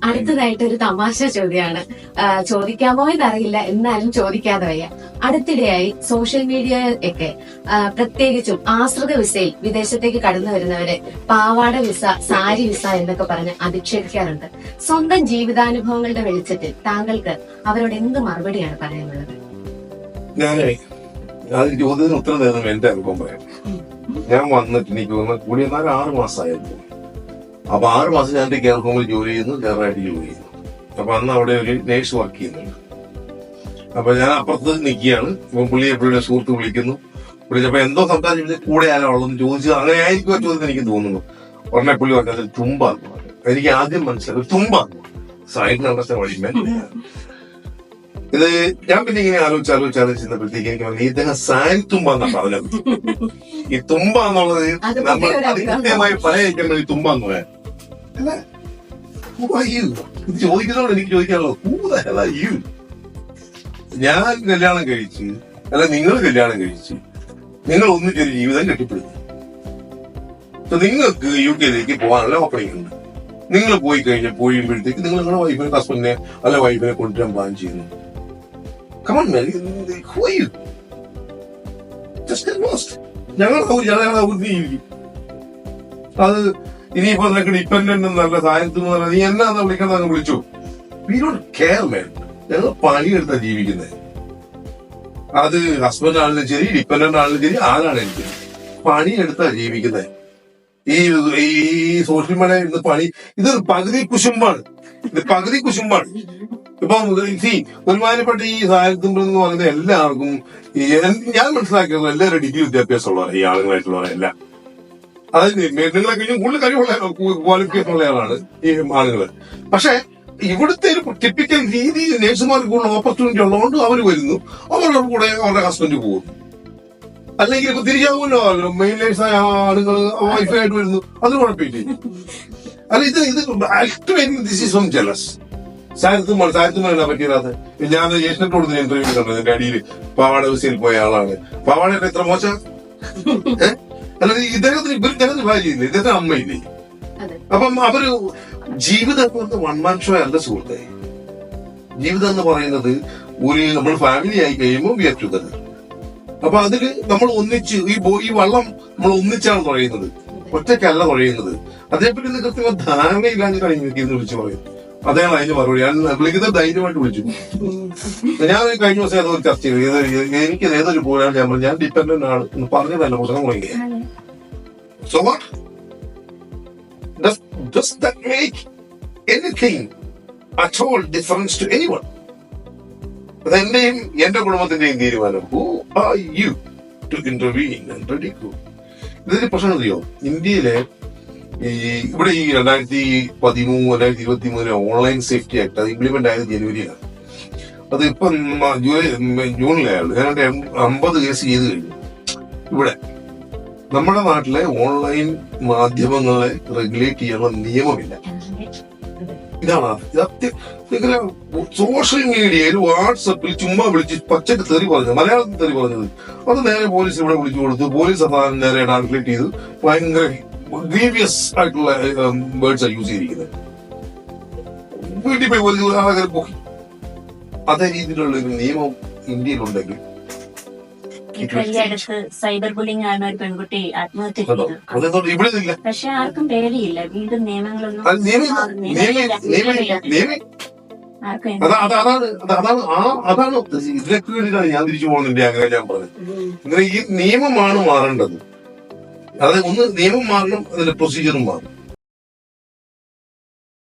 അടുത്തതായിട്ട് ഒരു തമാശ ചോദ്യമാണ്. ചോദിക്കാമോ എന്നറിയില്ല, എന്നാലും ചോദിക്കാതെ വയ്യ. അടുത്തിടെയായി സോഷ്യൽ മീഡിയ ഒക്കെ പ്രത്യേകിച്ചും ആശ്രിത വിസയിൽ വിദേശത്തേക്ക് കടന്നു വരുന്നവരെ പാവാട വിസ, സാരി വിസ എന്നൊക്കെ പറഞ്ഞ് അധിക്ഷേപിക്കാറുണ്ട്. സ്വന്തം ജീവിതാനുഭവങ്ങളുടെ വെളിച്ചത്തിൽ താങ്കൾക്ക് അവരോട് എന്ത് മറുപടിയാണ് പറയാനുള്ളത്? ഞാനേ ചോദ്യത്തിന് ഉത്തരം തരുന്ന എന്റെ അനുഭവം പറയാം. ഞാൻ വന്നിട്ട് എനിക്ക് കൂടി വന്നാൽ 6 മാസമായിരുന്നു. അപ്പൊ 6 മാസം ഞാൻ കെയർ ഹോമിൽ ജോലി ചെയ്യുന്നു, കെയറായിട്ട് ജോലി ചെയ്യുന്നു. അപ്പൊ അന്ന് അവിടെ ഒരു നേഴ്സ് വർക്ക് ചെയ്യുന്നുണ്ട്. അപ്പൊ ഞാൻ അപ്പുറത്ത് നിൽക്കുകയാണ്. ഇപ്പൊ പുള്ളി എപ്പോഴും സുഹൃത്ത് വിളിച്ചപ്പോ എന്തോ സംസാരിച്ച് കൂടെ ആരോ ഉള്ളതെന്ന് ചോദിച്ചു. അങ്ങനെ ആയിരിക്കും ചോദ്യം എനിക്ക് തോന്നുന്നു. ഉടനെ പുള്ളി പറഞ്ഞത് തുമ്പാന്ന് പറഞ്ഞു. എനിക്ക് ആദ്യം മനസ്സിലായി തുമ്പാന്ന്. സൈഡിന് അണ്ടർസ്റ്റാൻഡ് വഴി ഇത് ഞാൻ പിന്നെ ഇങ്ങനെ ആലോചിച്ചപ്പോഴത്തേക്ക് എനിക്ക് പറഞ്ഞു ഇദ്ദേഹം സാരി തുമ്പാന്നാ പറഞ്ഞത്. ഈ തുമ്പ എന്നുള്ളത് നമ്മൾ അതികൃത്യമായി പറയാൻ ഈ തുമ്പാന്ന് പറയാൻ ഇത് ചോദിക്കുന്നതോട് എനിക്ക് ചോദിക്കാനുള്ളത് യു. ഞാൻ കല്യാണം കഴിച്ച് അല്ല നിങ്ങൾ കല്യാണം കഴിച്ച് നിങ്ങൾ ഒന്നിച്ചൊരു ജീവിതം കെട്ടിപ്പിടുന്നു. നിങ്ങൾക്ക് UK പോകാനുള്ള ഓപ്പണിംഗ് ഉണ്ട്. നിങ്ങൾ പോയി പോയുമ്പോഴത്തേക്ക് നിങ്ങൾ നിങ്ങളുടെ വൈഫിനെ ഹസ്ബൻഡിനെ അല്ല വൈഫിനെ കൊണ്ടുവരാൻ പ്ലാൻ ചെയ്യുന്നു. Come on, man. Who are you? Just get lost. ഞങ്ങളെ ജീവിക്കും. അത് ഇനിയിപ്പോ നിനക്ക് ഡിപ്പെൻഡന്റ് എന്നല്ല സായനത്തിന് നീ എന്നാന്ന് വിളിക്കണം അങ്ങ് വിളിച്ചു. വി ഡോണ്ട് കെയർ മാൻ. ഞങ്ങൾ പണിയെടുത്താ ജീവിക്കുന്നത്. അത് ഹസ്ബൻഡ് ആണെങ്കിലും ശരി, ഡിപ്പെൻഡന്റ് ആണെങ്കിലും ശരി, ആരാണ് എനിക്ക് പണിയെടുത്താ ജീവിക്കുന്നത്. ഈ സോഷ്യൽ മീഡിയ ഇന്ന് പണി ഇതൊരു പകുതി കുശുമ്പാണ്. ഇപ്പം ഒരുമാതിരിപ്പെട്ട ഈ സാഹിത്യത്തിൽ എന്ന് പറയുന്നത് എല്ലാവർക്കും ഞാൻ മനസ്സിലാക്കിയത് എല്ലാവരും ഡിഗ്രി വിദ്യാഭ്യാസമുള്ളവരാണ് ഈ ആളുകളായിട്ടുള്ളവരെല്ലാം. അതായത് നിങ്ങളെ കഴിഞ്ഞും കൂടുതൽ കഴിവുള്ള ക്വാളിഫിക്കേഷൻ ഉള്ള ആളാണ് ഈ ആളുകള്. പക്ഷെ ഇവിടുത്തെ ഒരു ടിപ്പിക്കൽ രീതി നേഴ്സുമാർക്ക് കൂടുതൽ ഓപ്പർച്യൂണിറ്റി ഉള്ളതുകൊണ്ട് അവർ വരുന്നു, അവരുടെ കൂടെ അവരുടെ ഹസ്ബൻഡ് പോകുന്നു. അല്ലെങ്കിൽ ഇപ്പൊ തിരിച്ചാകുമല്ലോ മെയിൻ നേഴ്സായ ആളുകൾ വൈഫായിട്ട് വരുന്നു, അത് കുഴപ്പമില്ല. അല്ല ഇത് ദിസ് ഈസ് ഫ്രം ജലസ്. സാഹിത്യമാണ് പറ്റിയത്. ഞാൻ ഏഷ്യനെറ്റ് കൊടുത്ത ഇന്റർവ്യൂ കണ്ടത്. എന്റെ അടിയിൽ പാവാട വിസയിൽ പോയ ആളാണ്. പാവാടയൊക്കെ എത്ര മോശം. അല്ല ഇദ്ദേഹത്തിന് ഭാര്യയില്ലേ, ഇദ്ദേഹത്തിന് അമ്മയില്ലേ. അപ്പം അവര് ജീവിതം വൺ മാൻ ഷോ അല്ല സുഹൃത്തെ. ജീവിതം എന്ന് പറയുന്നത് നമ്മൾ ഫാമിലി ആയി കഴിയുമ്പോൾ വി ആർ ടുഗദർ. അപ്പൊ അതില് നമ്മൾ ഒന്നിച്ച് ഈ വള്ളം നമ്മൾ ഒന്നിച്ചാണ് തുഴയുന്നത്, ഒറ്റയ്ക്കല്ല തുഴയുന്നത്. അതേപ്പറ്റി കൃത്യമായ ധാരണയില്ലാഞ്ഞിട്ടാണ് എനിക്ക് ഇന്ന് വിളിച്ചു പറയുന്നത്. അതാണ് അതിന് മറുപടി. ഞാൻ വിളിക്കുന്നത് ധൈര്യമായിട്ട് വിളിച്ചു. ഞാൻ കഴിഞ്ഞ ദിവസം ഏതോ ഒരു ചർച്ച ചെയ്തു. എനിക്ക് ഏതൊരു പോരാണ് ഞാൻ പറഞ്ഞു ഞാൻ ഡിപ്പെൻഡന്റ് ആണ് എന്ന് പറഞ്ഞതല്ല പ്രശ്നം തുടങ്ങി. So what does that make anything at all difference to anyone? അത് എന്റെയും എന്റെ കുടുംബത്തിന്റെയും തീരുമാനം. Who are you to intervene and ridicule? ഇതൊരു പ്രശ്നം അറിയോ? ഇന്ത്യയിലെ ഇവിടെ ഈ 2023 ഓൺലൈൻ സേഫ്റ്റി ആക്ട് അത് ഇംപ്ലിമെന്റ് ആയത് ജനുവരിയിലാണ്. അത് ഇപ്പം ജൂണിലായുള്ളൂ. ഏതാണ്ട് 50 കേസ് ചെയ്ത് കഴിഞ്ഞു. ഇവിടെ നമ്മുടെ നാട്ടിലെ ഓൺലൈൻ മാധ്യമങ്ങളെ റെഗുലേറ്റ് ചെയ്യാനുള്ള നിയമമില്ല. ഇതാണ് സോഷ്യൽ മീഡിയയിൽ വാട്സപ്പിൽ ചുമ്മാ വിളിച്ച് പച്ചക്ക് തെറി പറഞ്ഞത്, മലയാളത്തിൽ തെറി പറഞ്ഞത്, അത് നേരെ പോലീസ് ഇവിടെ വിളിച്ചു കൊടുത്തു. പോലീസ് അതാണ് നേരെ ട്രാൻസ്ലേറ്റ് ചെയ്ത് ഭയങ്കര ഗ്രീവിയസ് ആയിട്ടുള്ള വേർഡ്സ് യൂസ് ചെയ്തിരിക്കുന്നത്. വീട്ടിൽ പോയി പോലീസ് പൊക്കി. അതേ രീതിയിലുള്ള ഒരു നിയമം ഇന്ത്യയിലുണ്ടെങ്കിൽ സൈബർ ബുള്ളിംഗ് ആണ് ഒരു പെൺകുട്ടി ആത്മഹത്യ ചെയ്തു. ഇവിടെ ഇല്ല. പക്ഷെ ആർക്കും പേടിയില്ല. വീണ്ടും നിയമങ്ങളൊന്നും അതാണ് ഇതിലേക്ക് വേണ്ടിയിട്ടാണ് ഞാൻ തിരിച്ചു പോകുന്നതിന്റെ ആഗ്രഹം ഞാൻ പറഞ്ഞത്. ഈ നിയമമാണ് മാറേണ്ടത്. അത് ഒന്ന് നിയമം മാറണം, അതിന്റെ പ്രൊസീജിയറും മാറണം.